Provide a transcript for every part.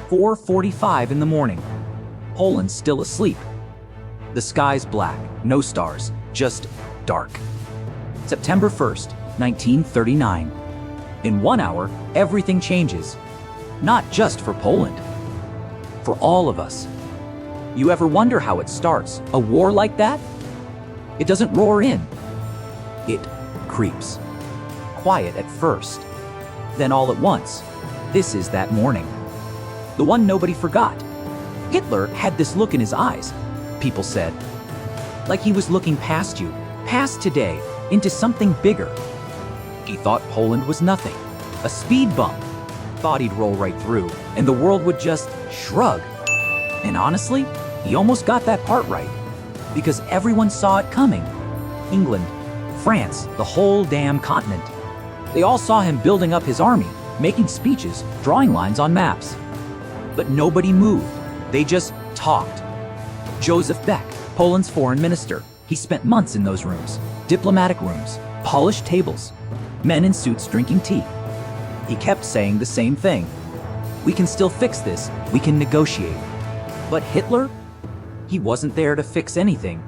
4:45 in the morning. Poland's still asleep. The sky's black, no stars, just dark. September 1st, 1939. In 1 hour, everything changes. Not just for Poland. For all of us. You ever wonder how it starts, a war like that? It doesn't roar in. It creeps. Quiet at first. Then all at once, this is that morning. The one nobody forgot. Hitler had this look in his eyes, people said. Like he was looking past you, past today, into something bigger. He thought Poland was nothing, a speed bump. Thought he'd roll right through, and the world would just shrug. And honestly, he almost got that part right, because everyone saw it coming. England, France, the whole damn continent. They all saw him building up his army, making speeches, drawing lines on maps. But nobody moved. They just talked. Joseph Beck, Poland's foreign minister, he spent months in those rooms, diplomatic rooms, polished tables, men in suits drinking tea. He kept saying the same thing. We can still fix this, we can negotiate. But Hitler? He wasn't there to fix anything.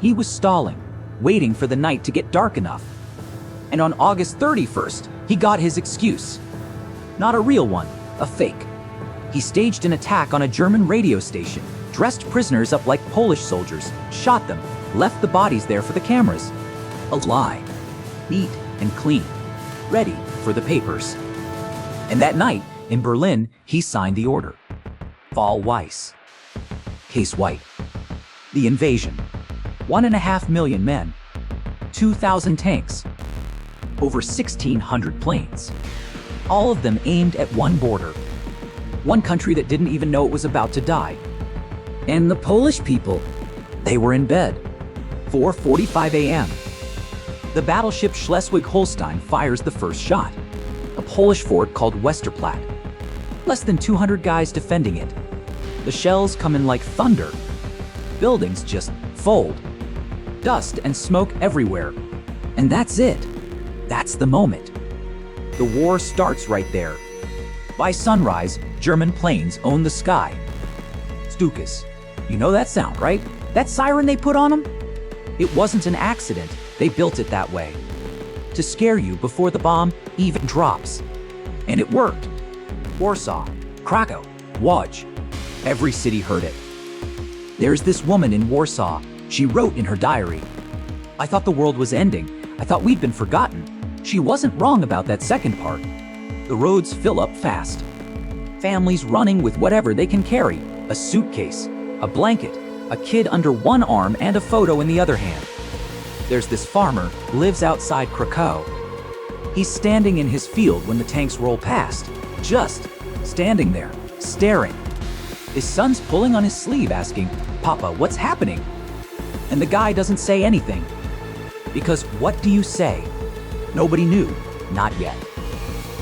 He was stalling, waiting for the night to get dark enough. And on August 31st, he got his excuse. Not a real one, a fake. He staged an attack on a German radio station, dressed prisoners up like Polish soldiers, shot them, left the bodies there for the cameras. A lie. Neat and clean. Ready for the papers. And that night, in Berlin, he signed the order. Fall Weiss. Case White. The invasion. 1.5 million men. 2,000 tanks. Over 1,600 planes. All of them aimed at one border. One country that didn't even know it was about to die. And the Polish people, they were in bed. 4:45 a.m. The battleship Schleswig-Holstein fires the first shot. A Polish fort called Westerplatte. Less than 200 guys defending it. The shells come in like thunder. Buildings just fold. Dust and smoke everywhere. And that's it. That's the moment. The war starts right there. By sunrise, German planes own the sky. Stukas. You know that sound, right? That siren they put on them? It wasn't an accident. They built it that way. To scare you before the bomb even drops. And it worked. Warsaw, Krakow, Łódź. Every city heard it. There's this woman in Warsaw. She wrote in her diary, "I thought the world was ending. I thought we'd been forgotten." She wasn't wrong about that second part. The roads fill up fast. Families running with whatever they can carry. A suitcase, a blanket, a kid under one arm and a photo in the other hand. There's this farmer, lives outside Krakow. He's standing in his field when the tanks roll past. Just standing there, staring. His son's pulling on his sleeve asking, "Papa, what's happening?" And the guy doesn't say anything. Because what do you say? Nobody knew, not yet.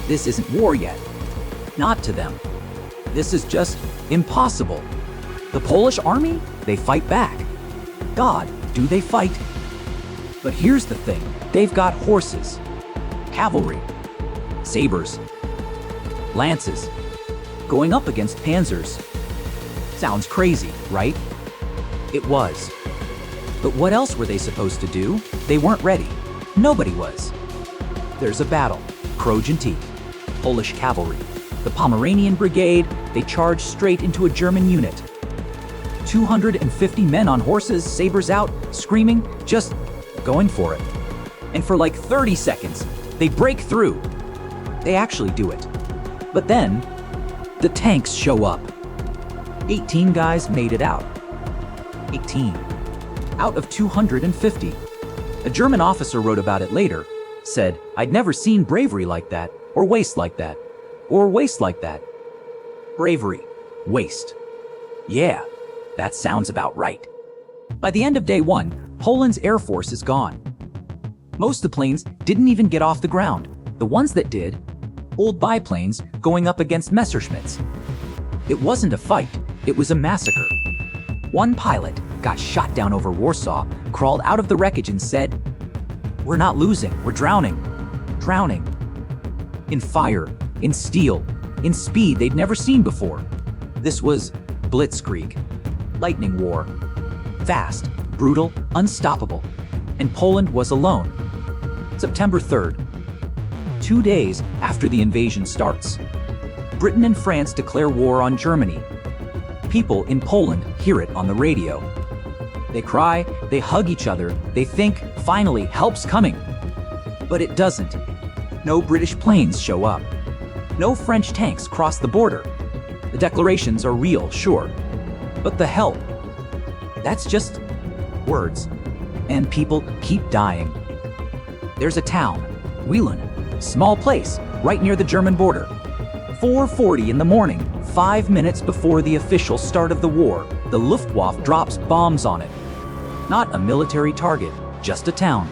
This isn't war yet. Not to them. This is just impossible. The Polish army, they fight back. God, do they fight? But here's the thing, they've got horses, cavalry, sabers, lances, going up against panzers. Sounds crazy, right? It was. But what else were they supposed to do? They weren't ready. Nobody was. There's a battle, Krojanty, Polish cavalry. The Pomeranian Brigade, they charge straight into a German unit. 250 men on horses, sabers out, screaming, just going for it. And for like 30 seconds, they break through. They actually do it. But then, the tanks show up. 18 guys made it out. 18. Out of 250. A German officer wrote about it later, said, "I'd never seen bravery like that, or waste like that, or waste like that." Bravery, waste. Yeah, that sounds about right. By the end of day one, Poland's air force is gone. Most of the planes didn't even get off the ground. The ones that did, old biplanes going up against Messerschmitts. It wasn't a fight, it was a massacre. One pilot got shot down over Warsaw, crawled out of the wreckage and said, "We're not losing, we're drowning. Drowning." In fire, in steel, in speed they'd never seen before. This was Blitzkrieg, lightning war. Fast, brutal, unstoppable. And Poland was alone. September 3rd. 2 days after the invasion starts, Britain and France declare war on Germany. People in Poland hear it on the radio. They cry, they hug each other, they think, finally, help's coming. But it doesn't. No British planes show up. No French tanks cross the border. The declarations are real, sure. But the help, that's just words. And people keep dying. There's a town, Wielan, small place, right near the German border. 4:40 in the morning, 5 minutes before the official start of the war, the Luftwaffe drops bombs on it. Not a military target, just a town.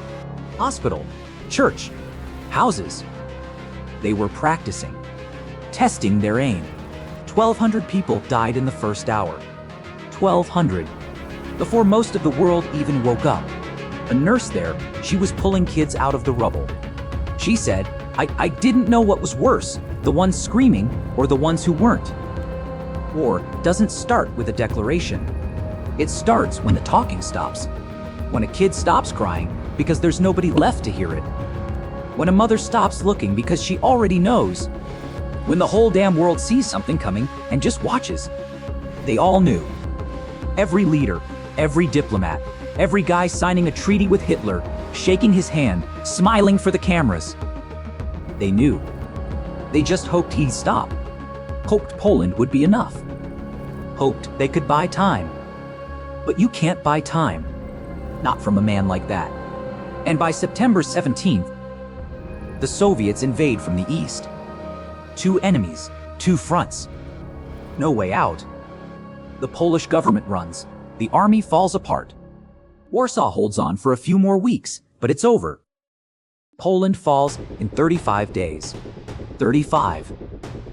Hospital, church, houses. They were practicing, testing their aim. 1,200 people died in the first hour. 1,200. Before most of the world even woke up. A nurse there, she was pulling kids out of the rubble. She said, I didn't know what was worse, the ones screaming or the ones who weren't. War doesn't start with a declaration. It starts when the talking stops. When a kid stops crying because there's nobody left to hear it. When a mother stops looking because she already knows. When the whole damn world sees something coming and just watches. They all knew. Every leader, every diplomat, every guy signing a treaty with Hitler, shaking his hand, smiling for the cameras. They knew. They just hoped he'd stop. Hoped Poland would be enough. Hoped they could buy time. But you can't buy time. Not from a man like that. And by September 17th, the Soviets invade from the east. 2 enemies, 2 fronts. No way out. The Polish government runs. The army falls apart. Warsaw holds on for a few more weeks, but it's over. Poland falls in 35 days. 35.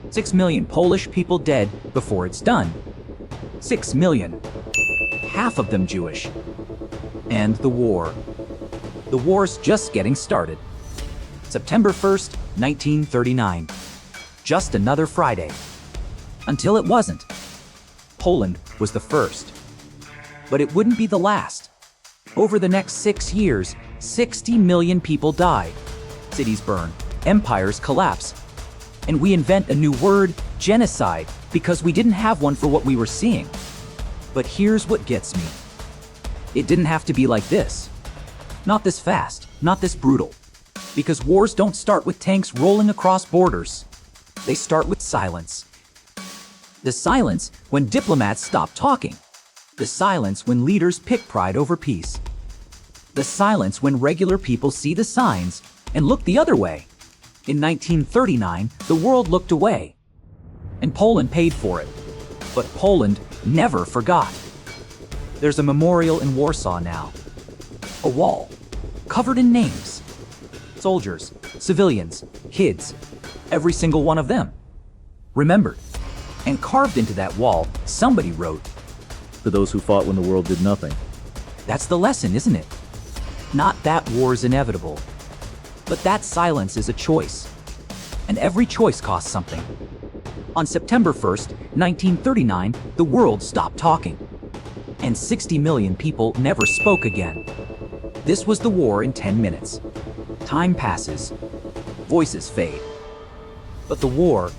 6 million Polish people dead before it's done. 6 million. Half of them Jewish. And the war. The war's just getting started. September 1st, 1939. Just another Friday. Until it wasn't. Poland was the first. But it wouldn't be the last. Over the next 6 years, 60 million people die. Cities burn, empires collapse. And we invent a new word, genocide, because we didn't have one for what we were seeing. But here's what gets me. It didn't have to be like this. Not this fast, not this brutal. Because wars don't start with tanks rolling across borders. They start with silence. The silence when diplomats stop talking. The silence when leaders pick pride over peace. The silence when regular people see the signs and look the other way. In 1939, the world looked away. And Poland paid for it. But Poland never forgot. There's a memorial in Warsaw now. A wall, covered in names. Soldiers, civilians, kids, every single one of them. Remembered. And carved into that wall, somebody wrote, "For those who fought when the world did nothing." That's the lesson, isn't it? Not that war's inevitable, but that silence is a choice. And every choice costs something. On September 1st, 1939, the world stopped talking. And 60 million people never spoke again. This was the war in 10 minutes. Time passes. Voices fade. But the war